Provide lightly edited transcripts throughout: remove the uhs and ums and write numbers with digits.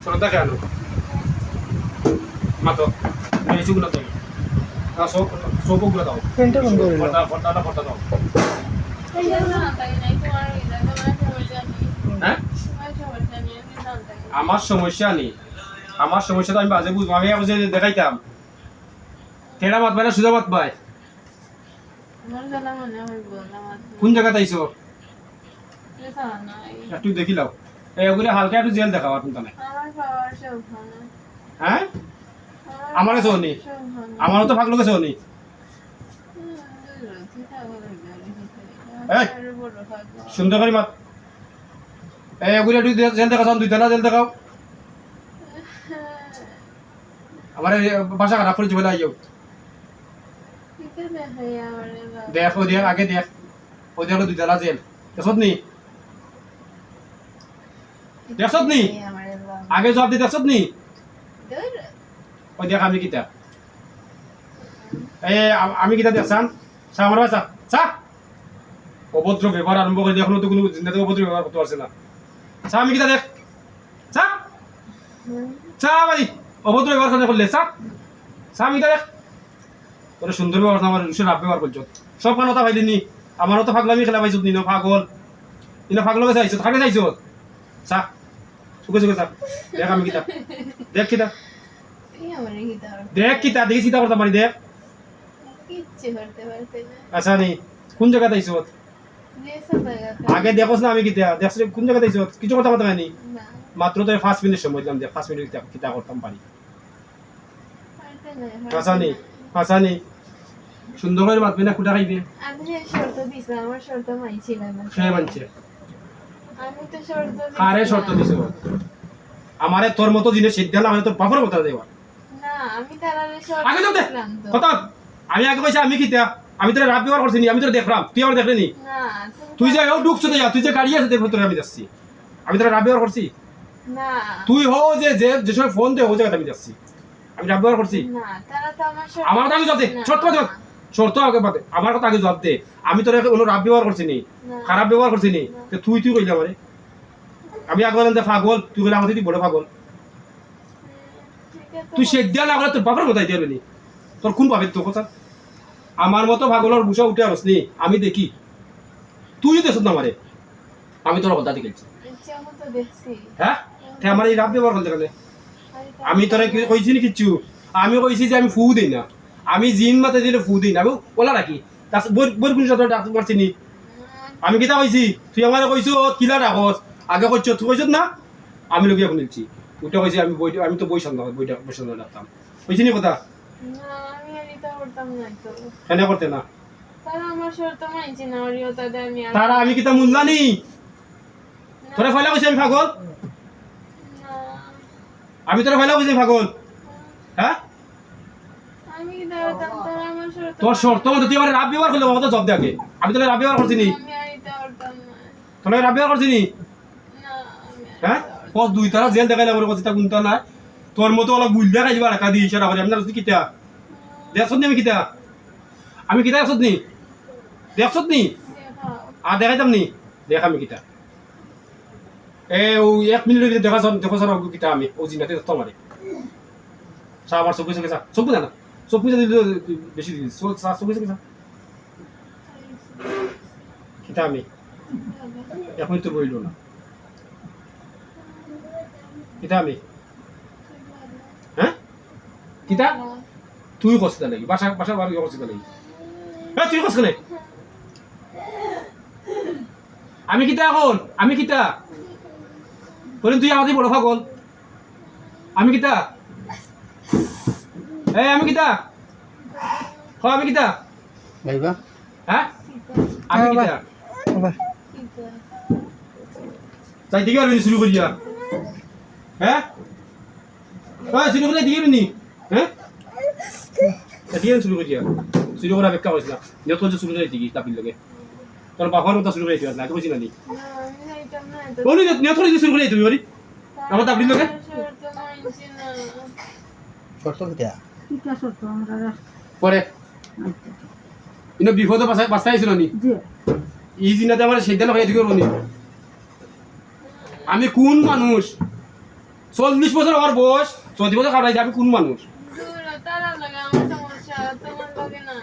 শ্রদ্ধা কেন মাতো মেয়েছুগুলো তো সবগুলো দাও পেনটা বন্ধ করে দাও। ফটা দাও হ্যাঁ আমার সমস্যা নেই আমার সমস্যা তো আমি বাজে বুঝবো আমি যে দেখাইতাম তেরা মাত ভাই না সুজা মাত ভাই কোন জায়গাতে আইছো একটু দেখি লাও এগুলো হালকা একটু জেল দেখাও আর কোনটা নাই হ্যাঁ আমারও সোনি আমারও তো ভাগ লোকে সোনি সুন্দর করে মাত এগুলো একটু জেল দেখাও দুইটা না জেল দেখাও আমার বাসা খারাপ করে চলে আইও দেখ ও দেখ আগে দেখ ও দেখ দুইটা না জেল দেখছত নি দেখছত নি আগে জবাব দি দেখছত নি ওই দেখ আমি কিতা আমি কিতা দেখছান চা আমার বাসা চা অভদ্র ব্যবহার আরম্ভ করে দেখুন তো কোনো জিন্দাতে অভদ্র ব্যবহার করতে পারছে না চা আমি কিতা দেখ চা চা ভাই অভদ্র ব্যবহার করলে চা চা আমি কিতা দেখ ওরা সুন্দর ব্যবহার আমার রাব ব্যবহার করছো সব কথা পাইলি নি আমারও তো ফাগলামি খেলা পাইছো নি পাগল ইনো ফাগল গেছে আইছো থাকে যাইছো চা সুখে সুখে চা দেখ আমি কিতা দেখ কিতা দেখ কিতা দেখি চিন্তা করতে পারি দেখ আচ্ছা নি কোন জায়গাতে আইছো আগে দেখোস না আমি কিতা দেখছ কোন জায়গাতে আইছো কিছু কথা কথা হয়নি মাত্র তো 5 মিনিট সময় দিলাম দেখ 5 মিনিট কিতা করতাম পারি আচ্ছা নি সুন্দর করে মাতবে না কুটা খাইবে আমি শর্ত দিছি আমার শর্ত মানছিল না সে মানছে আমি তো শর্ত দিছি আরে শর্ত দিছো আমারে তোর মতো জিনিস সিদ্ধান্ত আমি তোর বাপের কথা দেবা না আমি তারারে শর্ত আগে যাও দে দিলাম তো কথা আমি আগে কইছি আমি কিতা আমি তোর রাব ব্যবহার করছি নি আমি তোর দেখলাম তুই আমার দেখলি নি না তুই যে ও ঢুকছ যা তুই যে গাড়ি আছে দেখো তোর আমি যাচ্ছি আমি তোর রাব ব্যবহার করছি না তুই হো যে যে সময় ফোন দে ও জায়গাতে আমি যাচ্ছি আমি রাব ব্যবহার করছি না তারা তো আমার শর্ত আমার কথা আগে জবাব দে শর্ত বাদে শর্ত আগে বাদে আমার কথা আগে জবাব দে আমি তোর কোনো রাব ব্যবহার করছি নি খারাপ ব্যবহার করছি নি তো তুই কইলি আমারে আমি আগে বললাম যে পাগল তুই কইলি আমাদের তুই বড় পাগল তুই সেদিয়া না করে তোর বাপের কথাই দিয়ে নি তোর কোন পাবে তোর কথা আমার মতো পাগলের বুঝা উঠে আসস নি আমি দেখি তুই দেখ না আমারে আমি তোর কথা দেখেছি ইচ্ছা মতো দেখছি হ্যাঁ তে আমার এই রাব ব্যবহার করতে গেলে আমি তোরা কইছি নি কিচ্ছু আমি কইছি যে আমি ফু দিই না আমি জিন মাতে দিলে ফু দিই না আমি ওলা রাখি তার বই কোন সাথে ডাক্তার মারছি নি আমি কিতা কইছি তুই আমারে কইছো কিলা রাখস আগে কইছ তুই কইছ না আমি লগে শুনছি ওটা কইছি আমি বই আমি তো বই সন্ধ্যা বইটা বই সন্ধ্যা ডাকতাম কইছি নি কথা না আমি আর এটা করতাম না তো কেন করতে না তারা আমার শর্ত মানছে না ওরিও তাদের আমি আর তারা আমি কিতা মুল্লানি তোরা ফয়লা কইছি আমি পাগল না আমি তোরা ফয়লা কইছি পাগল হ্যাঁ আমি কি করতাম তারা আমার শর্ত তোর শর্ত মতো তুই আমার রাব ব্যবহার করলে আমাকে জব দে আগে আমি তোর রাব ব্যবহার করছি নি আমি আর এটা করতাম না তোর রাব ব্যবহার করছি নি না আমি আর হ্যাঁ ও দুই তারা জেল দেখাইলে আমার কথা কোনটা না তোর মতো ওলা বুঝলা খাইবা রাখা দিই সেটা আমি তুই কিতা দেখছত নি আমি কিতা দেখছত নি দেখছত নি দেখাও আর দেখাইতাম নি দেখ আমি কিতা ও 1 মিনিটের ভিতরে দেখো স্যার কিতা আমি ও জিনাতে তো মারে চা আমার চোখ বুঝে গেছা চোখ বুঝে না চোখ বুঝে দিলে বেশি দিন চোখ বুঝে গেছা কিতা আমি এখন তো বইল না কিতা আমি হ্যাঁ কিতা তুই কষ্ট লাগি বাসা বাড়ি কষ্ট লাগি হ্যাঁ তুই কষ্ট নেই আমি কিতা এখন আমি কিতা বলেন তুই আমাদের বড় পাগল আমি কিতা আমি কিতা আমি কিতা ভাইবা হ্যাঁ আমি কিতা আবার যাই দিকে আর শুরু করি হ্যাঁ শুরু করে দিয়ে নি হ্যাঁ দিয়ে শুরু করি শুরু করা বেকা হয়েছিল নেট শুরু করে দিই তাপিল লগে তোর বাবার কথা শুরু করে দিও না কইছি না নি আমি যাইতাম না তো বলি নেট শুরু করে দিই বলি আমার তাপিল লগে শর্ত মানছে না শর্ত কিটা কিটা শর্ত আমরা পরে ইনো বিপদ বাঁচাইছিল নি জি এই জিনাতে আমার সিদ্ধান্ত হয়ে দিকে নি আমি কোন মানুষ 40 বছর আমার বয়স 40 বছর খারাই আমি কোন মানুষ দূর তারা লাগে আমার সমস্যা তোমার লাগে না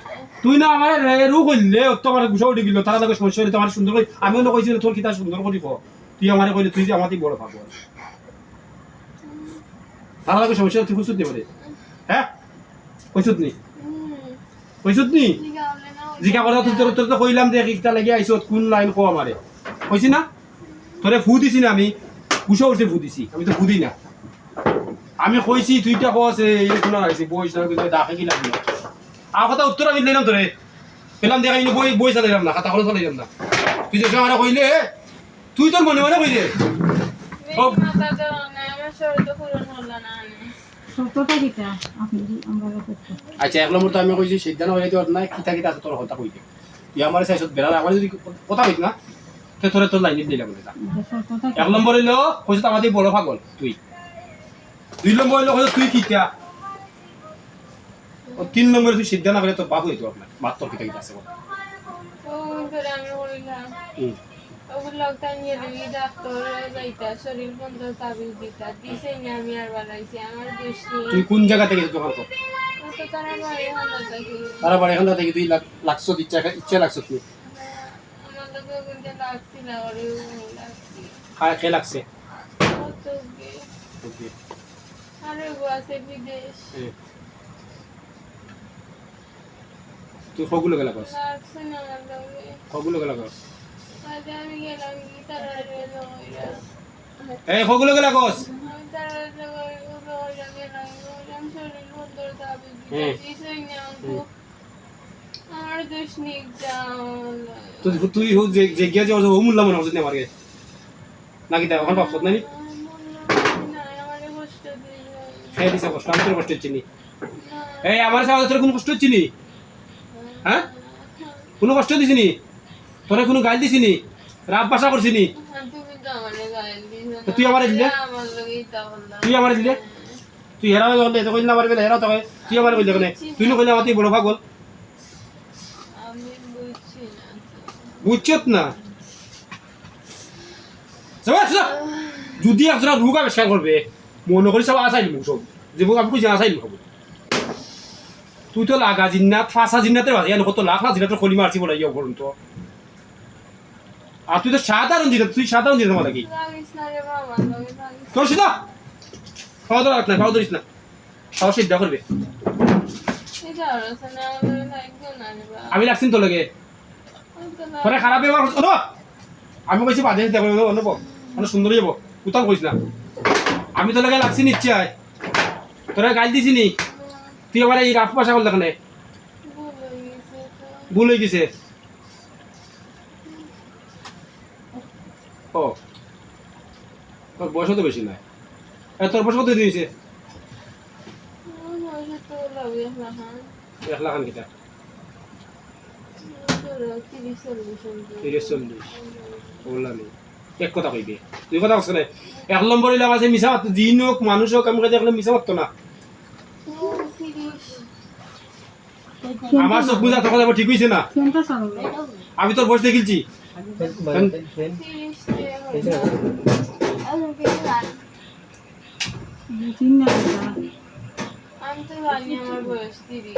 তুই না আমার রু কইলে তোমার গুছা উঠে গেল তারা লাগে সমস্যা হইলে তোমার সুন্দর কই আমিও না কইছি তোর কিতা সুন্দর করি কো তুই আমারে কইলে তুই যে আমারই বড় পাবো তারা লাগে সমস্যা তুই কইছিস নি বলে হ্যাঁ কইছিস নি কইছিস নি জিগাওলে না জিকা কথা তোর তো কইলাম যে কিতা লাগি আইছো কোন লাইন কো আমারে কইছি না তোরে ফু দিছি না আমি গুছা উঠে ফু দিছি আমি তো ফু দিই না আমি কইছি তুইটা কস এই কোন আইছি বইস না কিন্তু ডাকে কি লাগলো আর কথা উত্তর আমি দিলাম তোরে পেলাম দেখাই নি বই চালাইলাম না খাতা করে চালাইলাম না তুই যে আমার কইলে তুই তোর মনে মনে কইলে মাথা তো না আমার শরীর তো পূরণ হলো না সত্যতা কিটা আপনি আমরা করতে আচ্ছা এক নম্বর তো আমি কইছি সিদ্ধান্ত হইতে না কিতা কিতা আছে তোর কথা কইতে তুই আমার সাইছত বেড়া আমার যদি কথা কইত না তে তোরে তোর লাইন দিলাম না সত্যতা এক নম্বর হইলো কইছ আমাদের বড় পাগল তুই দুই নম্বর হইলো কইছ তুই কিতা ও তিন নম্বরে তুই সিদ্ধান্ত করে তোর বাবু হইতো আপনার মাত্র কিতা কিতা আছে ও করে আমি বললাম ওগুলো লোকটা নিয়ে গেলি ডাক্তার যাইতা শরীর বন্ধ তাবিজ দিতা দিছে নি আমি আর বানাইছি আমার দোষ নেই তুই কোন জায়গা থেকে দোকান কর ও তো তারা বাড়ি হলো থাকি তারা বাড়ি এখান থেকে তুই লাগছো ইচ্ছা লাগছো তুই আমার লোক কিন্তু লাগছিল আর লাগছি খায় খেয়ে লাগছে কত গে আরে গো আছে বিদেশ তুই কগুলো গেলা কস লাগছে না আমার লোকে কগুলো গেলা কস আজ আমি গেলাম কি তারা রেলো এই কগুলো গেলা কস আমি তারা রেলো গেলাম শরীর বন্ধ তাবিজ দিছে নি আমার দোষ নেই তুই যে গিয়া যে ও মুল্লা মনে হচ্ছে আমাকে নাকি দেখ এখন ভাবছত নাকি খেয়ে দিছে কষ্ট আমি তোর কষ্ট হচ্ছে নি এই আমার সাথে তোর কোনো কষ্ট হচ্ছে নি হ্যাঁ কোনো কষ্ট দিছি নি তোরে কোনো গাল দিছি নি রাব বাসা করছি নি তুই আমার দিলে তুই আমার দিলে তুই হেরা হয়ে গেলে কইল না পারবে হেরা তো তুই আমার কইলে কেন তুই না কইলে আমার বড় পাগল বুঝছত না যদি একজনা রোগ আবিষ্কার করবে মনে করি সব আসাইল মুখ সব যে আমি কইছি আসাইল হব তুই তো লাগা জিন্নাত ফাঁসা জিন্নাতের ভাজি আনো কত লাখ লাখ জিন্নাতের খলি মারছি বলে ইয়ে করুন তো আর তুই তো সাধারণ জিন্নাত তুই সাধারণ জিন্নাত মালা কি তোর সিধা খাওয়া দাওয়া রাখ না খাওয়া ধরিস না খাওয়া সিদ্ধ করবে আমি লাগছি তো লাগে তোরা খারাপ ব্যবহার করছো না আমি কইছি বাদে দেখো অন্য অনেক সুন্দর যাবো উত্তর কইস না আমি তো লাগে লাগছি নিশ্চয় তোরা গাল দিছি নি তুই আবার এই রাফ পাশা করলে কেন ভুল হয়ে গেছে ও তোর বয়স তো বেশি নাই তোর বয়স কত দিয়েছে 1 লাখ কিটা 30-40 ওলা নেই এক কথা কইবে দুই কথা কইছ না এক নম্বর হইলে আমার মিছা মাত্র দিন হোক মানুষ হোক আমি দেখলে মিছা মাত্র না আমার সব বুঝা তখন ঠিক হইছে না আমি তোর বয়স দেখিলছি আমি তো জানি আমার বয়স 30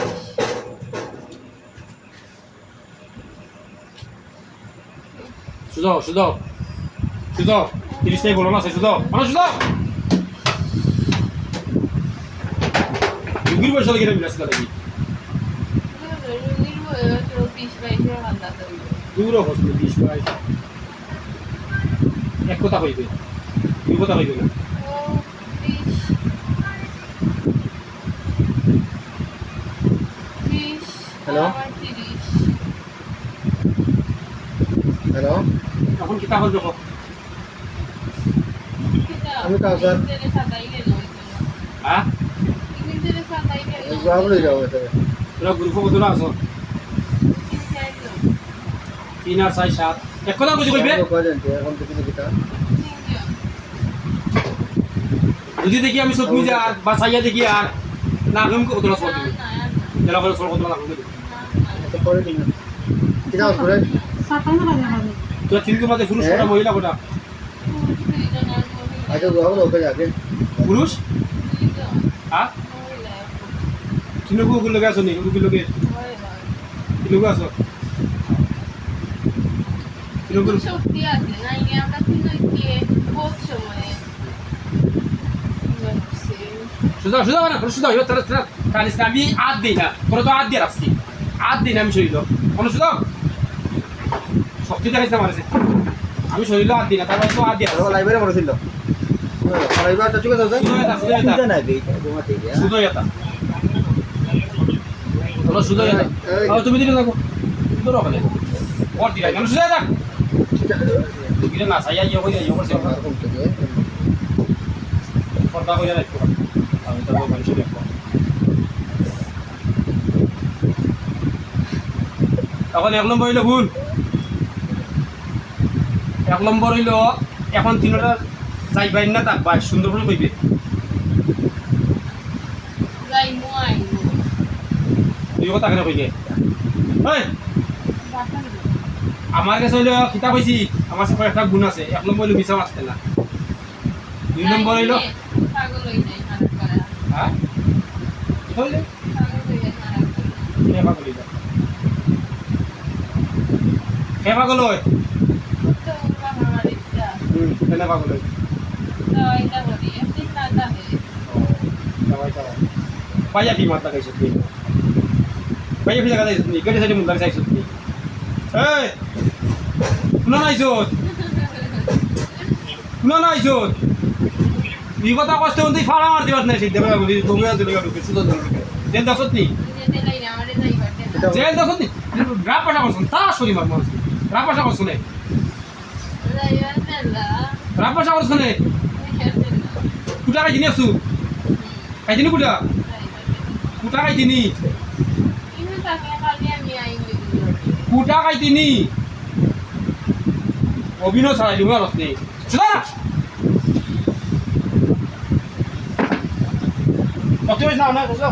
সুদাও 30 টাই বলো না সুদাও মানে সুদাও রুগীর বয়স লাগে বিলাস লাগি রোগীর বয়স 20-22 হালদা তো দূর হস 20-22 এক কথা কইবে দুই কথা কইবে না হ্যালো হ্যালো এখন কিতা হল দেখো আমি কাউসার হ্যাঁ জবাব লই যাও এটা তোরা গ্রুপ কত না আছো 3 আর 6 7 এক কথা বুঝি কইবে এখন দেখি কিটা যদি দেখি আমি সব বুঝা বাসাইয়া দেখি আর না আমি কত না সব দিবি জেলা করে সব কত না দিবি তো পরে দিন কিটা করে তোরা তিনকে মাঝে পুরুষ কটা মহিলা কটা আগে জবাব লোকে যাবে পুরুষ দুইজন হ্যাঁ মহিলা তুমি কুকুর লোকে আছো নি কুকুর লোকে কি লোক আছো কি লোক শক্তি আছে নাইলে আমরা তিনজনকে বহুত সময়ে সুদা সুদা না সুদা ইও তোর তোর কালিস আমি আদ দেই না তোর তো আদ দিয়ে রাখছি আদ দিন আমি শরীর কোনো সুদা শক্তি দেখাইছ না মারছে আমি শরীর আদ দিই না তারপর তো আদ দিয়ে আর লাইব্রেরি মরে ছিল লাইব্রেরি তো চুকে যাও সুদা না বে ঘুমাতে গিয়া সুদা এটা তোর সুদা এটা তুমি দিলে দেখো তোর ওখানে ওর দিলাই কেন সুদা এটা তুই না সাইয়া ইয়ে কইয়া ইয়ে করছে আর ঘুম থেকে পর্দা কইয়া রাখো আমি তো মানুষ দেখো এখন 1 নম্বর হইলো ভুল 1 নম্বর হইলো এখন তিনটা যাইবাই না থাকবা সুন্দর করে কইবে যাই মুআই দুই কথা কেন কইবে ওই আমার কাছে হইলো কিতাব হইছি আমার সাথে একটা গুণ আছে 1 নম্বর হইলো মিছা মারতে না 2 নম্বর হইলো পাগল হই যায় খারাপ করা হ্যাঁ হইলে পাগল হই যায় খারাপ করা কে পাগল হইলো কে পাগল হই তো বাবা মারিটা কেন পাগল হই তো এটা বলি একদিন দাদা হে পাইয়া কি মারতা খাইছ তুমি পাইয়া কি জায়গা যাইছ তুমি কেটে সাইডে মুন্ডা চাইছ তুমি এই শুনা নাইছো শুনা নাইছো এই কথা কষ্ট হতে ফাড়া মারতে পারছ না সেই দেবা বলি তুমি আজ লাগা ঢুকে সুদা ঢুকে দেন দাসত নি যেতে লাই না আমারে যাই বাটে না জেল দাসত নি গ্রাপ পাশা করছ তা সরি মার মার গ্রাপ পাশা করছ না যাই বাটে গ্রাপ পাশা করছ না কুটা খাই দিনি আসু খাই দিনি কুটা কুটা খাই দিনি ইনো তাকে খালি আমি আইনি কুটা খাই দিনি অভিনয় ছাড়াই দিব আর নেই সুদা কত হয়েছে না সুদা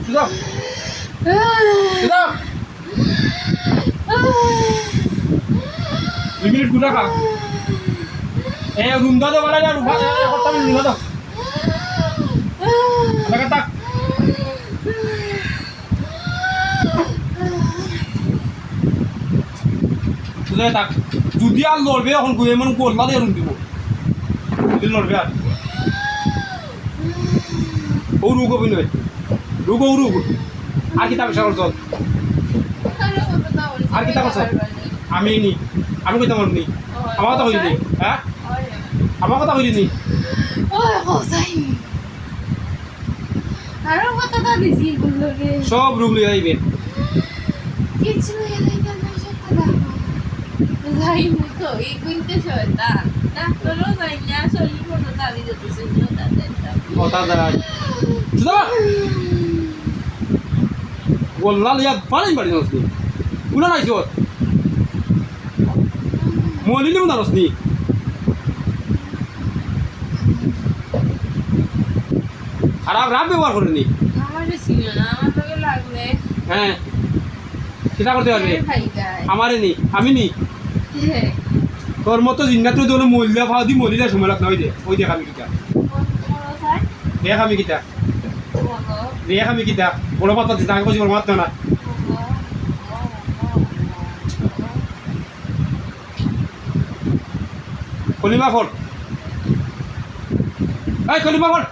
সুদা সুদা 2 মিনিট কুটা খা এ রুম দাও বলা যা রুম করতে আমি রুম দাও লাগা তাক সুদা তাক যদি আর লড়বে এখন গুয়ে মন করলা দিয়ে রুম দিব যদি লড়বে আর ও রুগ অভিনয় রুগ আর কি তার সাগর চল আর কি তার আমি নি আমি কইতে পারবো নি আমার কথা কইলি হ্যাঁ আমার কথা কইলি নি ওই হোসাই আরো কথা দা দিছি বললো রে সব রুম লিয়ে আইবে কিছু এলাই না সত্য দেখো যাই মুতো এই কুইন্তে শয়তা ডাক্তারও যাই না শরীর কোনো দাবি দিতেছে না তাদের কথা দাঁড়া সুদা বললা লিয়া পানি বাড়ি নসনি উনা নাই জোর মলিনি উনা নসনি খারাপ রাব ব্যবহার করেনি আমার ছিল না আমার লগে লাগলে হ্যাঁ সেটা করতে পারবে খাই গায় আমারে নি আমি নি তোর মতো জিন্নাত তুই দোনো মহিলা ফাও দি মহিলা সময় লাগনা ওই দেখ আমি কিটা দেখ আমি কিটা দেখ আমি কিটা বড় পাতা দিতে আগে বসে বড় মারতে না কলিমা ফল এই কলিমা ফল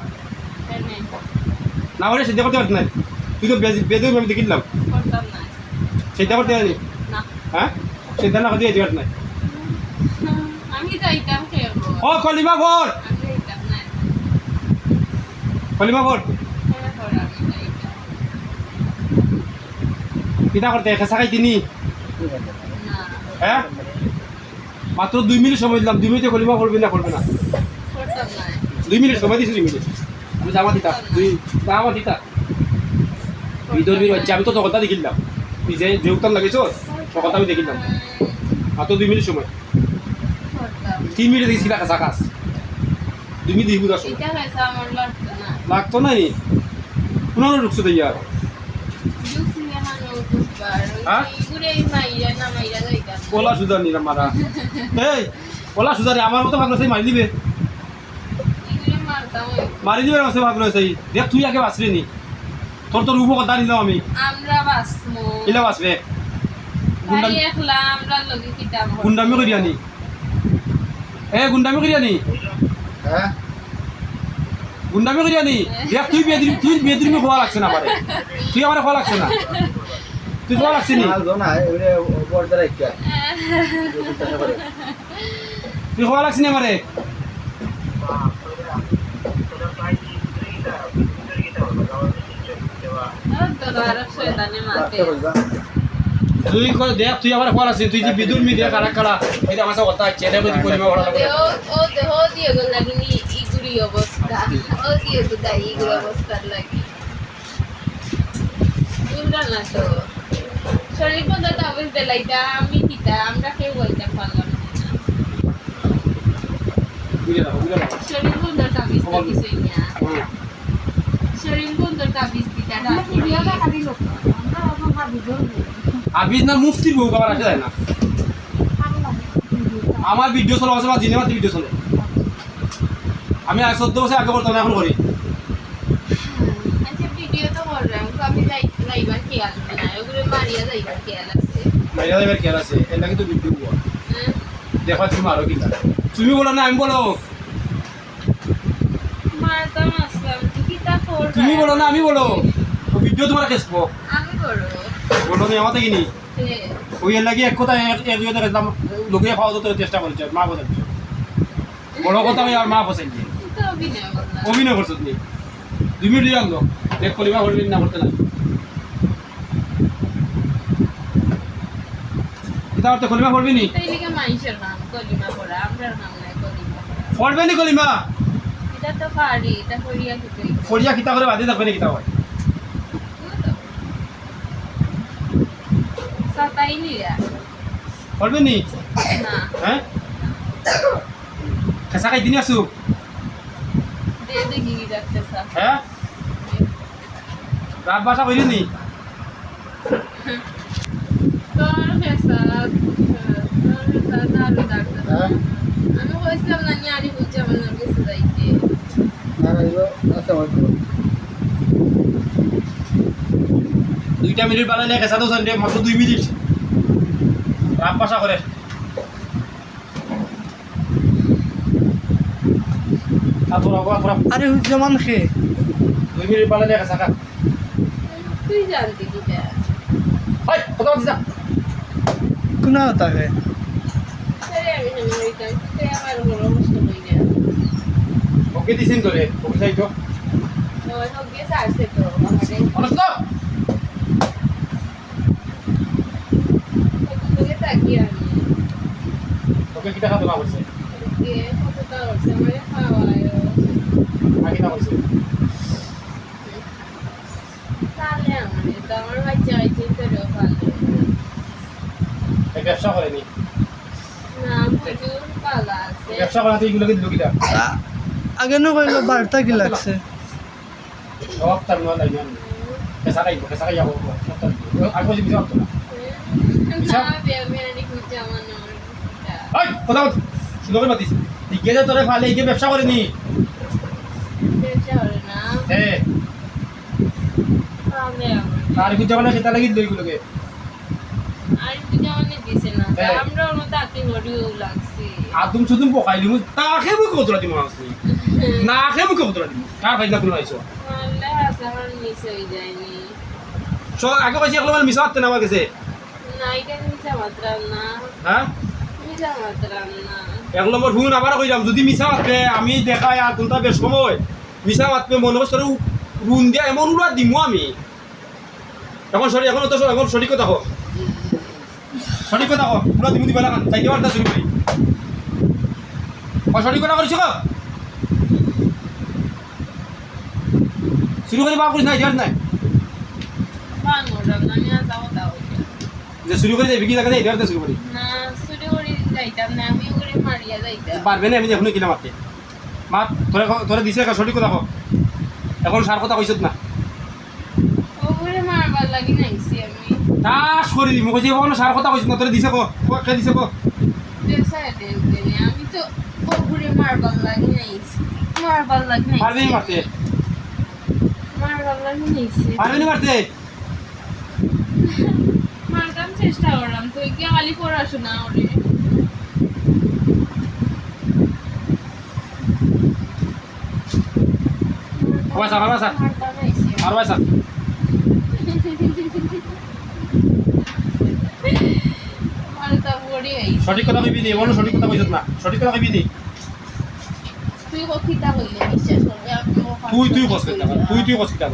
না হলে সেটা করতে পারত না তুই তো বেদে আমি দেখিলাম সেটা করতে পারি না হ্যাঁ সেটা না করতে পারত না আমি যাইতাম খেলবো ও কলিমা ফল আমি যাইতাম না কলিমা ফল খেলা করা আমি যাইতাম কিতা করতে খেসা খাইতিনি না হ্যাঁ মাত্র 2 মিনিট সময় দিলাম 2 মিনিটে কলিমা করবি না করবে না করতাম না 2 মিনিট সময় দিছি 2 মিনিট আমি জামা দিতা জামা দিতা ভিতর ভিতর হচ্ছে আমি তো কথা দেখিলাম তুই যে উত্তর লাগিয়েছ কথা আমি দেখিলাম মাত্র 2 মিনিট সময় করতাম 3 মিনিট দিয়েছিল কাঁচা কাজ 2 মিনিট দিবি দশ এটা হয়েছে আমার লাগতো না লাগতো না নি পুনর ঢুকছো তো ইয়ার জুস নিয়ে হানো বুঝবার হ্যাঁ? ঘুরে মাইরা না মাইরা যাইতাম ওলা সুদার নিলাম মারা এই ওলা সুদারে আমার মতো ভাবলো সেই মারি দিবে এগুলো মার খতম হয়ে গেছে। মারি দিবার আছে ভাবলো সেই দেখ তুই আগে বাঁচলি নি তোর তো রূপ কথা নিলাম আমি আমরা বাসমু ইলা বাঁচবে ভাই একলা আমরা লগে কিতাব গুন্ডামি করিয়া নি গুন্ডামি করিয়া নি হ্যাঁ গুন্ডামি করিয়া নি দেখ তুই বিয়ে দিবি খোয়া লাগছে না আমারে তুই আমারে খোয়া লাগছে না তুই খোয়া লাগছে নি মাল না এবারে বর্ডার একটা তুই খোয়া লাগছে নি আমারে তোর শয়তানে মাতে তুই দেখ তুই আমার খোয়া লাগছে তুই যে বিদুর মি দেখ কারা কারা এটা আমার সাথে কথা হচ্ছে এটা বুঝি করিমা বড় লাগবে ও দিয়ে গো লাগিনি ইগুরি অবস্থা ও দিয়ে গো দাই ইগুরি অবস্থার লাগি বুঝলা না তো শরীর বন্ধ তাবিজ দিলাইতা আমি কিতা আমরা কেউ বলতে পারলাম না বুঝলা না শরীর বন্ধ তাবিজ কিছুই না শরীর বন্ধ তাবিজ দিতা আমরা ভিডিও দেখা দিল আমরা এখন ভাবি ধরবো আবিজ না মুফতির বউ কাবার আসে যায় না আমার ভিডিও চলে আছে বা জিনেমাতে ভিডিও চলে আমি 14 বছর আগে করতাম এখন করি আচ্ছা ভিডিও তো করলাম আমি যাইবার খেয়াল না ওগুলো মারিয়া যাইবার খেয়াল আছে মাইয়া দেবের খেয়াল আছে এর লাগে তো ভিডিও হ্যাঁ দেখো তুমি আরো কি তুমি বলো না আমি বলো মারতাম আসলাম কি তা করব তুমি বলো না আমি বলো ও ভিডিও তোমার কেসবো আমি করব বলো নি আমাতে কিনি ওই এর লাগে এক কথা এক ইয়ে দেখলাম লোকে খাওয়া তো চেষ্টা করছে মা বোঝাচ্ছে বড় কথা আমি আর মা বোঝাইছে তো অভিনয় করলাম অভিনয় করছো তুমি 2 মিনিট দিয়ে আনলো দেখ কলিমা করবি না করতে না এটা তো কলিমা করবি নি তাই লিখে মাইশের নাম কলিমা পড়া আমরার নাম নাই কলিমা পড়া করবে নি কলিমা এটা তো পারি এটা করিয়া দিতে ফরিয়া কিতা করে বাদে থাকবে নি কিতা হয় সাতাই নিয়া করবে নি না হ্যাঁ কেসা খাই দিন আসু দে দেখি কি যাচ্ছে হ্যাঁ রাত বাসা কইলি নি তোর ফেসা নারু ডাক্তার হ্যাঁ আমি কইছিলাম না নিয়ারি বুঝে আমার নাম গেছে যাইতে আর আইবো আচ্ছা বলতো 2 মিনিট বানালে কেসা তো সন্ডে মাত্র 2 মিনিট রাত বাসা করে তারপর আবার আরে হুজ্জামান খে 2 মিনিট বানালে কেসা কা তুই জানতি কিটা হাই কথা বলছিস না কোনা হতা হে আরে আমি জানি ওইটাই তুই আমার বড় কষ্ট হইয়া ওকে দিছেন তোরে ওকে যাই তো ওই হোক গেছে আসছে তো আমাদের অনস্ত তোকে তাকিয়ে আমি ওকে কিটা খাতো না বলছে কে কতটা হচ্ছে মানে খাওয়ায় আগে না বলছে তাহলে আমার বাচ্চা হয়েছে তোরও ভালো এই ব্যবসা করেনি না প্রচুর পালা আছে ব্যবসা করা তো এইগুলোকে দিল কিটা আগে ন কইলো বার্তা কি লাগছে সব তার নয় লাগে কেসা খাই যাবো আগে বলছি বিশাল তো না না বেয়ানি খুঁজে আমার নাম হাই কথা বল শুধু করে বাতিস দিকে যে তোরে ফালে এই ব্যবসা করেনি বেচা হলো না হ্যাঁ তাহলে আর কিছু জানা সেটা লাগি দিল এইগুলোকে আর তুই আমাকে দিছে না হ্যাঁ। আমরা ওর মতো আকি হরিও লাগছে আদম সুদম পকাইলি মু তাকে মুখ কতরা দিমু আসনি না খেয়ে মুখ কতরা দিমু কার ফাইনা কোনো আইছো আল্লাহ হাসান মিস হয়ে যায়নি সো আগে কইছি একলো মানে মিছা হতে না আমার কাছে না এটা মিশা মাত্রাম না হ্যাঁ মিশা মাত্রাম না একলো মোর ফোন আবার কইলাম যদি মিছা হতে আমি দেখাই আর কোনটা বেশ সময় মিছা হতে মনে হচ্ছে রুন দিয়া এমন উড়া দিমু আমি এখন সরি এখন তো এখন সঠিক কথা কো সঠিক কথা কো উড়া দিমু দিবা লাগান চাইতে পারতা শুরু করি সঠিক কথা করিস কো শুরু করি বাপ করিস নাই জান নাই বাংলাটা না আমি আর যাও দাও যে শুরু করে যাই বিকি জায়গা যাই শুরু করি না শুরু করে যাইতাম না আমি ওরে মারিয়া যাইতাম পারবে না আমি এখনো কিনা মারতে মা তোরে দিছে সঠিক কথা কো এখন সার কথা কইছত না ওরে মারবার লাগি নাইছি আমি তা সরি দিমু কইছি এখন সার কথা কইছত না তোরে দিছে কো কে দিছে কো দেশায় দেনে আমি তো ওরে মারবার লাগি নাইছি মারবার লাগে পারবি নি মারতে মারবার লাগে নিছে পারবি নি মারতে মারতাম চেষ্টা করলাম তুই কি খালি পড়াশোনা ওরে আবাসা আবাসা মারতাম আইছে আবাসা মারতাম ওরে আইছে সঠিক কথা কইবি নি বলো সঠিক কথা কইছত না সঠিক কথা কইবি নি তুই কখিতা হইলে বিশ্বাস করবে আমি তুই কস কিতা তুই কস কিতা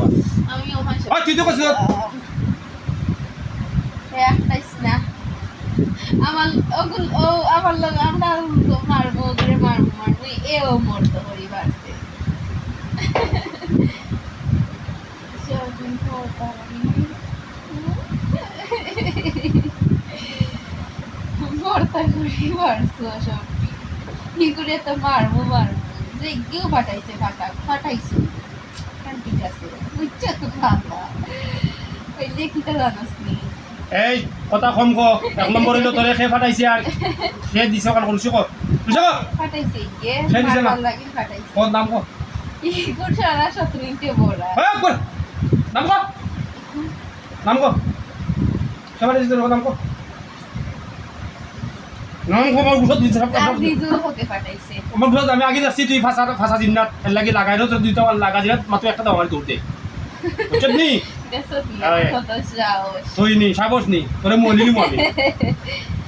আমি ওখানে ওই তুই তো কস একটাইস না আমার ওগুল ও আমার লোক আমরা মারবো করে মারবো এও মরতে করি বাড়তে মরতা করি মারছো সব কি করে তো মারবো যে কেউ ফাটাইছে ফাটাইছে ঠিক আছে বুঝছো তো ভাবা ওই লেখিটা জানাস নি এই কথা কম কো এক নম্বর হইলো তোরে খে ফাটাইছি আর খে দিছ কাল কলছি কো বুঝছ ফাটাইছে গে সে দিছে না? মারবার লাগি ফাটাইছে কত দাম কো ইগুর সারা 17 তে বড়া এই কর দাম কো সবাই দিছ তোর দাম কো নাম কো আমার গুছত দিছ সব কথা আজিজুল হতে ফাটাইছে আমার গুছত আমি আগে যাচ্ছি তুই ফাঁসা দিনাত এর লাগি লাগাই তো দুইটা লাগা দিনাত মাত্র একটা দাও আমার দৌড় দে বুঝছ নি দেশত আরে। কত যাও তুই নি সাবস নি তোরে মইলি মনি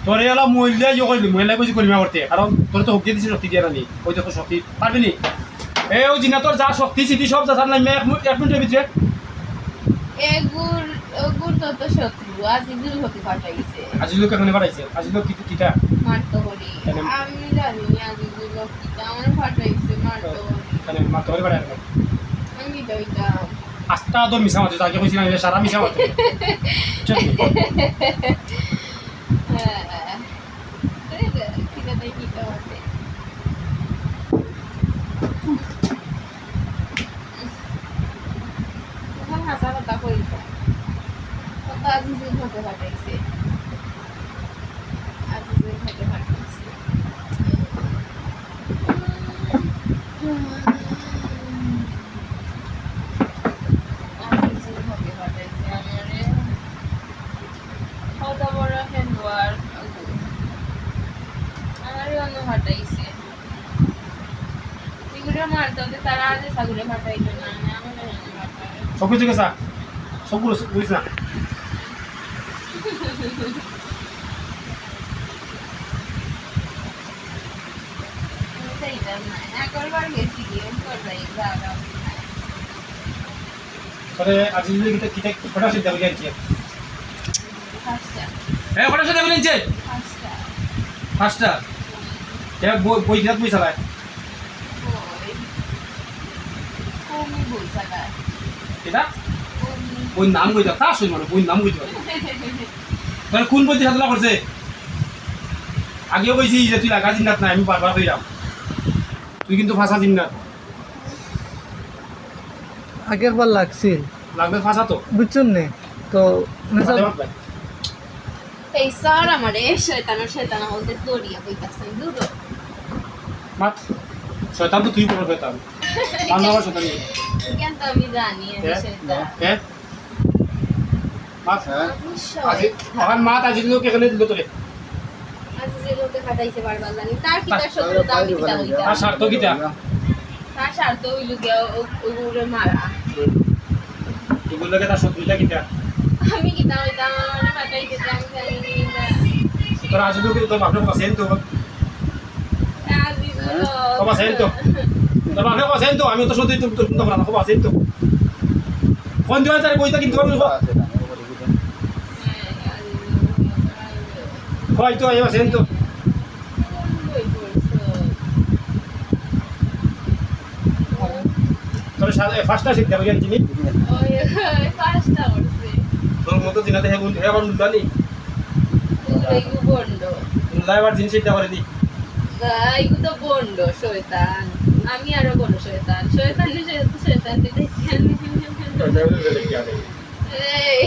তোরে এলা মইলে ইয়ে কইলি মইলা কইছি করিমা করতে কারণ তোরে তো শক্তি দিছি শক্তি দিয়া না নি ওই দেখো শক্তি পারবি নি এই ও জিনা তোর যা শক্তি সিটি সব যা না এক মিনিটের ভিতরে এগুর তত শত্রু আজিজুল হতে ফাটাইছে আজি লোক এখানে বাড়াইছে আজি লোক কিটা মারতো করি কেন? আমি জানি আজিজুল কিটা আমার ফাটাইছে মারতো করি এখানে মাত্র করে বাড়াই আমি দইটা আস্তা তো মিশা মাত্র তাকে কইছি না সারা মিশা মাত্র হ্যাঁ কিটা দেই কিটা হতে হাসা কথা কইতো কত আজিজুল হতে ফাটাইছে আজিজুল হতে ফাটাইছে আজিজুল হতে ফাটাইছে আমারে কত বড় হেন্ডওয়ার আমারই অন্য ফাটাইছে এগুলো মারতে হতে তারা আজ সাগুরে ফাটাইতো না আমার ফাটাই সব কিছু গেছা সবগুলো বুঝিস না তোরে আজি লোক কিটা ফটা সিদ্ধা করে আনছে এ ফটা সিদ্ধা করে আনছে ফাস্টটা এ বই কিনা তুই চালায় এটা বই নাম কইতা তা শুন মানে বই নাম কইতা তোর কোন বই সাধনা করছে আগেও কইছি যে তুই লাগা জিন্নাত না আমি বারবার কইরাম তুই কিন্তু ফাঁসা জিন্নাত আগে একবার লাগছিল লাগবে ফাঁসা তো বুঝছেন নে তো নেশা এই স্যার আমারে শয়তান বলতে দৌড়িয়া বইতাছে দুটো মাত শয়তান তো তুই বড় শয়তান মান বাবা শয়তান নেই কেন তো আমি জানি আমি শয়তান এ মাত হ্যাঁ আজি আমার মাত আজি লোক এখানে দিল তোরে আজ যে লোকে ফাটাইছে বারবার জানি তার কি তার শত্রু দাম কিটা হইতা আর স্বার্থ কিটা তার স্বার্থ হইল গিয়া ওগুরে মারা এগুলোকে তার শত্রুটা কিটা আমি কিটা হইতাম আমার ফাটাইছে আমি জানি না তোর আজি লোক তোর বাপরে পাশেন তো Kau pasain tuh. Terus pasain tuh, আমি তো শুধু তো তো না কো পাশেন তো কোন দিন তার বইটা কিন্তু আমি কই তো আইবা সেন তো তোর সাথে ফার্স্টটা শিখতে হবে জানি ওই ফার্স্টটা করছে তোর মতো দিনাতে হে বন্ধু আবার উল্লানি ওই বন্ধ উল্লা আবার জিনিস শিখতে পারে দি গাইগু তো বন্ধ শয়তান আমি আরো বড় শয়তান শয়তান দিতে এই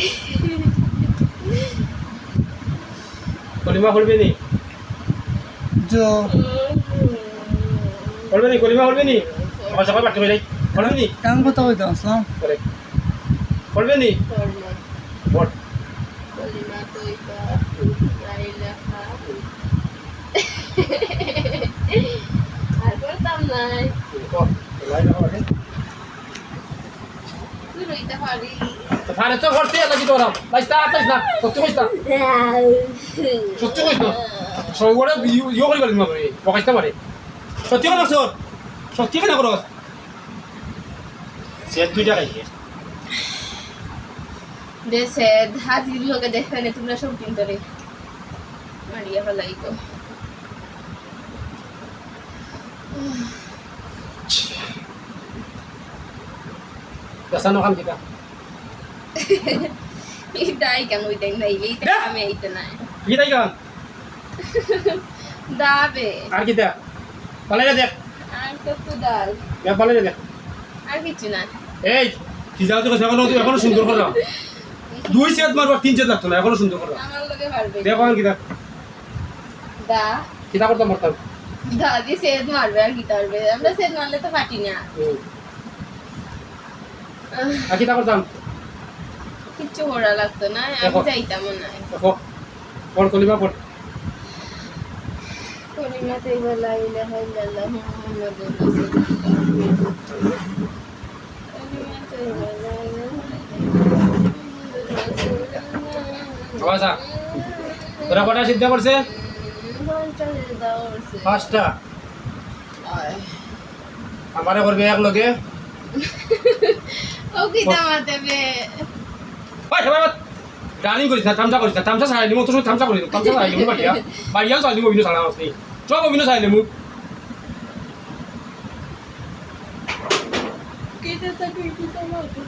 কলিমা বলবে নি जो বলবে নি কলিমা বলবে নি সকাল সকাল বাড়তে হইলে পড়বে নি কেমন কথা কইতাম আসলাম করে পড়বে নি কর্ম বট কলিমা তৈবা লা ইলাহা আর করতাম নাই তুই রইতে পারি ফারে তো করতে লাগি তোরা লাইস্তা আতাইস না সত্যি কইস না সত্যি কইস না সবগুলো ইয়ে করে গেলি না তুই পকাইতে পারে সত্যি কথা সর সত্যি কেন করস সে দুইটা খাইছে দেশে হাজির লোকে দেখবে তোমরা সব দিন ধরে মারিয়া ফেলাই তো দাসানো কাম দিতা এটাই কেন ওই দেখ নাই এইটা আমি এইটা নাই কি তাই গান দাবে আর কি দেখ পালে দেখ আর তো দাল দেখ পালে দেখ আর কিছু না এই কি যাও তো এখনো সুন্দর করলাম দুই সেট মারবা তিন সেট লাগতো না এখনো সুন্দর করলাম আমার লগে পারবে দেখো আর কি দেখ দা কিতা করতাম মারতাম দাদি সেদ মারবে আর কি করবে আমরা সেদ মারলে তো পাটি না আর কিতা করতাম কিচ্ছু করা লাগতো না আমি দেখো। যাইতাম না দেখো পড় কলিমা পড় কলিমা তাইবা লা ইলাহা ইল্লাল্লাহ মুহাম্মাদুর রাসূলুল্লাহ কলিমা তাইবা লা ইলাহা ইল্লাল্লাহ আচ্ছা তোরা কটা সিদ্ধ করছে মুহাম্মাদুর পাঁচটা আমারে করবে এক লগে ও কি দামাতে বে ভাই ভাই রানিং করিস না তামসা করিস না তামসা সারাই দিমু তোর তামসা করিস তামসা সারাই দিমু বাড়িয়া বাড়িয়াও সারাই দিমু অভিনয় সারা আসনি সব অভিনয় সারাই দিমু কেটে থাকে কি দামাতে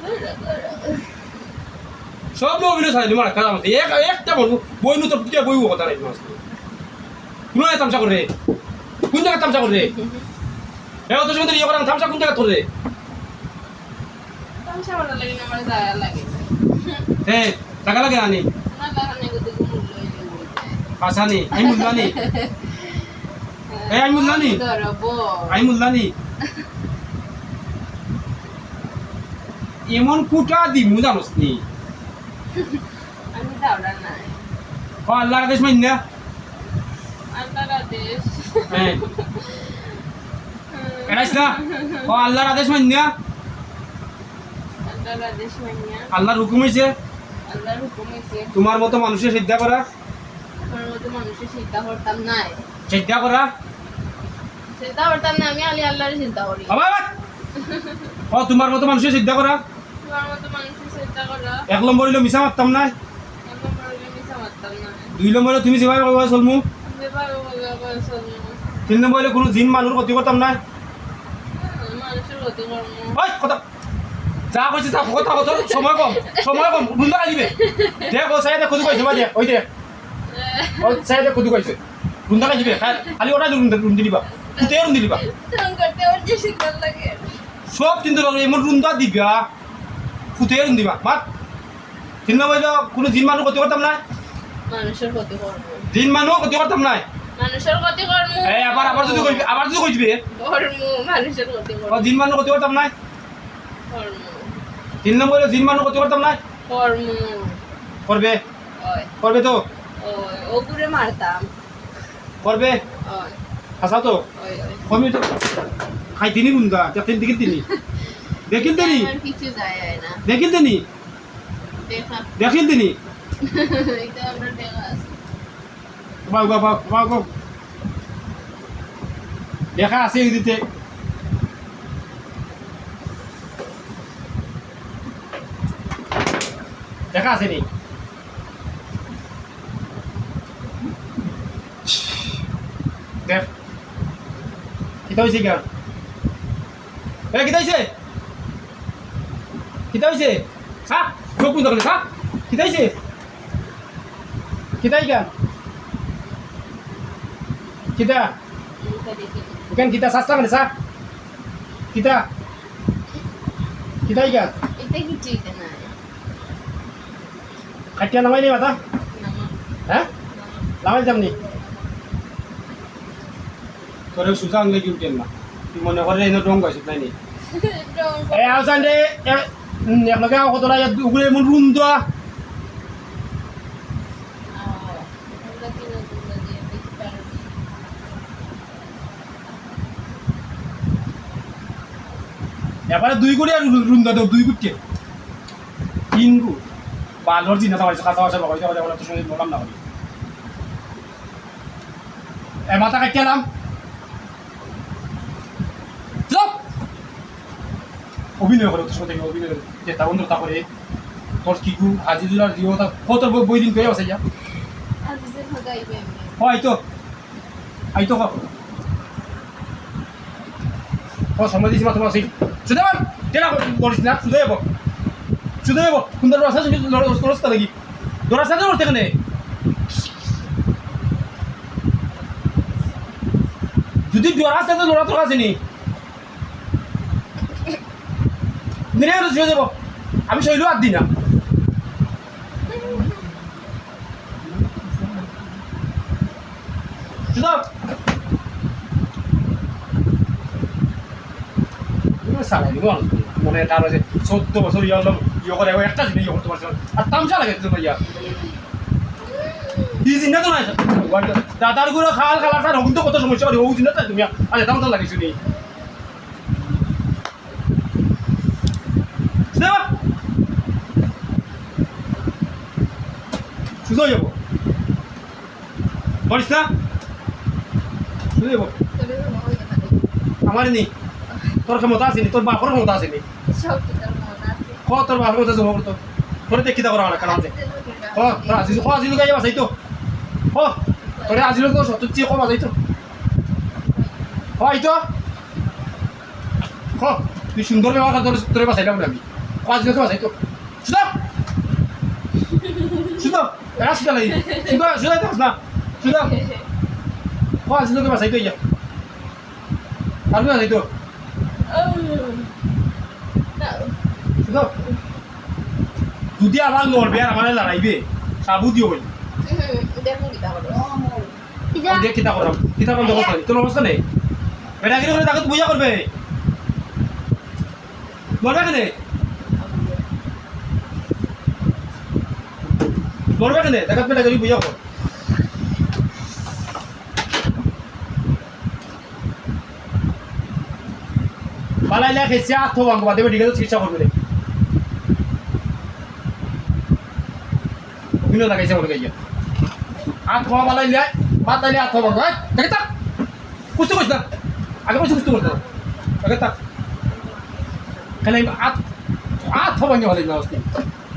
সব অভিনয় সারাই দিমু আর কাজ আসনি একটা বলবো বই নু তোর কি বইব কথা নাই আসনি কোন তামসা করে কোন জায়গা তামসা করে এ তোর সঙ্গে ইয়ে করাম তামসা কোন জায়গা তোর রে তামসা ভালো লাগে না আমার যায় লাগে এ টাকা লাগে আনি না লাগানে গো তো মুল লই পাসানি আই মুল্লানি এ আই মুল্লানি ধরবো আই মুল্লানি এমন কুটা দিমু জানোস নি আমি যাওড়া নাই ও আল্লাহর আদেশ মাইন না আল্লাহর আদেশ হ্যাঁ এরাইস না ও আল্লাহর আদেশ মাইন না আল্লাহর আদেশ মানিয়া আল্লাহর হুকুম হইছে আল্লাহর হুকুম হইছে তোমার মতো মানুষের সিদ্ধা করা আমার মতো মানুষের চিন্তা করতাম নাই সিদ্ধা করা চিন্তা করতাম না আমি আলি আল্লাহর চিন্তা করি আবার ও তোমার মতো মানুষের সিদ্ধা করা আমার মতো মানুষের চিন্তা করা এক নম্বর হইলো মিছা মারতাম না এমন বড় মিছা মারতাম না দুই নম্বর হইলো তুমি যেভাবে কইবা চলমু বেবার বলছো তিন নম্বর হইলো কোনো জিন মানুষ ক্ষতি করতাম না মানুষের গতি কর্ম ওই কথা যা কইছিস তা কথা কথা সময় কম বুন্দা আইবে দেখ ও সাইডে কত কইছে বাজে ওই দেখ ও সাইডে কত কইছে বুন্দা আইবে খালি ওটা রুন্দি দিবা কুতে রুন্দি দিবা তখন করতে ওর যে শীতল লাগে সব কিন্তু এমন রুন্দা দিবা কুতে রুন্দি দিবা মাত তিন নম্বর হইলো কোনো জিন মানুষ ক্ষতি করতাম না মানুষের গতি কর্ম জিন মানুষ ক্ষতি করতাম না মানুষের গতি কর্ম এই আবার যদি কইবে কর্ম মানুষের গতি ও কর্ম জিন মানুষ ক্ষতি করতাম না কর্ম তিন নম্বর হইলো জিন মানুষ ক্ষতি করতাম না কর্ম করবে ওই করবে তো ওই ওগুরে মারতাম করবে ওই হাসা তো ওই ওই কমি তো খাই তিনি রুন্দা দেখেন দেখিন তিনি দেখিন তিনি আমার কিছু যায় না দেখিন তিনি দেখা দেখিন তিনি এটা আমরা দেখা আছে বাউ দেখা আছে এই দিতে দেখা আছে নি দেখ কিতা হয়েছে কেন কিতা হয়েছে কিতা হয়েছে সা চোখ বুঝতে পারলে সা কিতা হয়েছে কিতাই কেন কিতা এটা দেখি কেন কিতা সাস্তা মানে সা কিতা কিতাই কেন এটা কিছু এটা না খাটিয়া নামাই নেই মাথা নামা হ্যাঁ নামা নামাই যামনি তোরে সুজা আনলে কি উঠেন না তুই মনে করে এই রং গাইছিস নাই নি এ আউসান রে একলগে কতটা উগলে এমন রুম দা এবারে 2 কোটি আর রুম দা 2 কোটি 3 গু বালর দিনা তাও কাঁচা কাঁচা বকাই দেওয়া যাবে না তোর সঙ্গে বললাম না এ মাথা কাটলাম চুপ অভিনয় করে তোর সাথে অভিনয় করে যে তা বন্ধু তা করে তোর কি গু হাজিজুলার জিও তা কত বই দিন পেয়ে আছে যা আজিজের হগাইবে হয় তো আই তো ও সময় দিছি মাত্র আছে সুদেমান তেলা করিস না সুদেব সুন্দর রাস্তা রাস্তা লাগি দরাসা করতে কেন যদি দরাসা তো লড়া তো আসেনি মেরে শুয়ে দেব আমি শৈল আর দিই না সুদাম সারা জীবন মনে তার আছে 14 বছর ইয়া হলো ইয়ে করে একটা জিনিস ইয়ে করতে পারছে আর তামসা লাগে তো ইয়া এই জিনিস তো নাই দাদার গুলো খাল খালা তার হগুন তো কত সমস্যা ওই জিনিস তো তুমি আরে তামসা লাগিস নি সুদো যাবো বলিস না সুদো যাবো আমার নেই তোর ক্ষমতা আসেনি তোর বাপর ক্ষমতা আসেনি সব তোর মনে আছে তোর বাপর ক্ষমতা জমা করতো তোরে দেখি তা করা কারণ আছে আজিজ আজিজ গাই বাসাই তো তোরে আজিজ তো সত্তর চেয়ে কম আসাই তো হয় তো তুই সুন্দর ব্যবহার তোর তোরে বাসাইলাম না আমি আজিজ তো বাসাই তো শুধু শুধু এরা শুধু নাই শুধু শুধু তো না শুধু আজিজ তো বাসাই তো ইয়া পারবি না তো শুধু যদি আমার লড়বে আর আমার লড়াইবে সাবু দিও বলি দেখো কি তাহলে দেখ কিতা করাম কিতা বন্ধ করতে তোর অবস্থা নেই বেটা কিনে করে তাকে বুঝা করবে লড়বে কেনে লড়বে কেনে তাকে বেটা করি বুঝা কর পালাইলে খেয়েছে আত্ম ভাঙবো বাদে মেডিকেল চিকিৎসা করবে রে অভিনয় লাগাইছে মনে গাইয়া আট খাওয়া পালাইলে বাদ লাইলে আট খাওয়া ভাঙবো দেখে থাক কুস্তি করিস না আগে কইছি কুস্তি করতে দেখে থাক কেন আট খাওয়া ভাঙে ভালো না অস্তি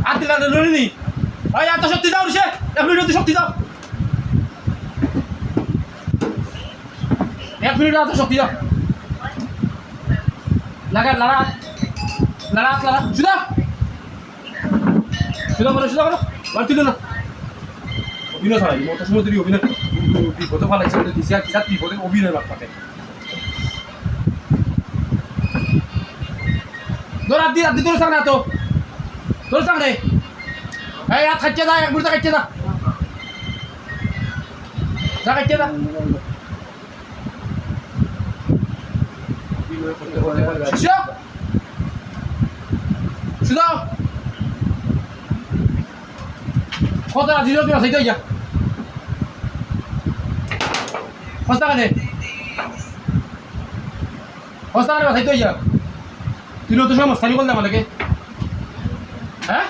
আট দিলা লড়ি নি ভাই এত শক্তি দাও সে এক মিনিট শক্তি দাও এক মিনিট এত শক্তি দাও লাগা লড়া লড়া লড়া সুদা সুদা করো বাড়তিল না অভিনয় ছাড়াই মতো সময় তুই অভিনয় বিপদে ফালাইছে বলে দিছি আর কিসা বিপদে অভিনয় বাদ পাতে তোর আদি তোর সামনে তো তোর সামনে এই হাত খাচ্ছে যা এক মুহূর্তে খাচ্ছে যা খাচ্ছে যা সুদা কত রাজি লোক আছে তো ইয়া হস্তা কানে বাসাই তো ইয়া তুই তো সময় মস্তানি করলাম আমাকে হ্যাঁ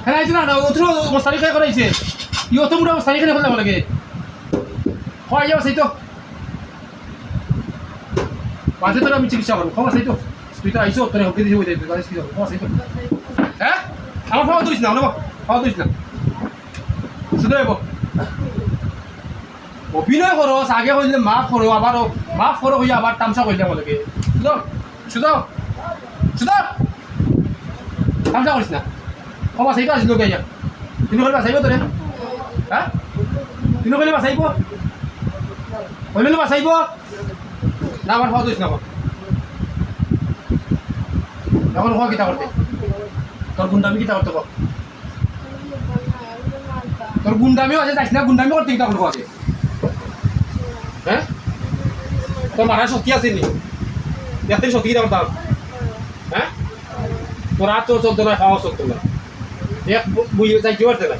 হ্যাঁ আইছি না ওথর মস্তানি খাই করাইছে ইও তো মুড়া মস্তানি খাই করলাম আমাকে হয় যাও সেই তো বাজে তোর আমি চিকিৎসা করবো খবর সেই তো তুই তো আইসো তোর হকে দিয়েছি ওই তুই কি করবো খবর সেই তো হ্যাঁ আমার খাওয়া তুলিস না খাওয়া তুলিস না শুধু অভিনয় করো আগে কইলে মাফ করো আবার মাফ করো হইয়া আবার তামসা কইলে আমাকে শুধু শুধু শুধু তামসা করিস না কমা সেইটা আসলো গাইয়া তিনি কইলে বাসাইব তোরে হ্যাঁ তিনি কইলে বাসাইব কইলে বাসাইব না আবার খাওয়া দিস না এখন খাওয়া কিতা করতে তোর গুন্ডামি কিতা করতে কর তোর গুন্ডামিও আছে যাইস না গুন্ডামি করতে কিতা করবো আগে হ্যাঁ তোর মারার শক্তি আছে নি দেখতেন সত্যি কিনা করতাম হ্যাঁ তোর আর তোর চলতো না খাওয়া চলতো না দেখ বুঝে যাই কি করতে না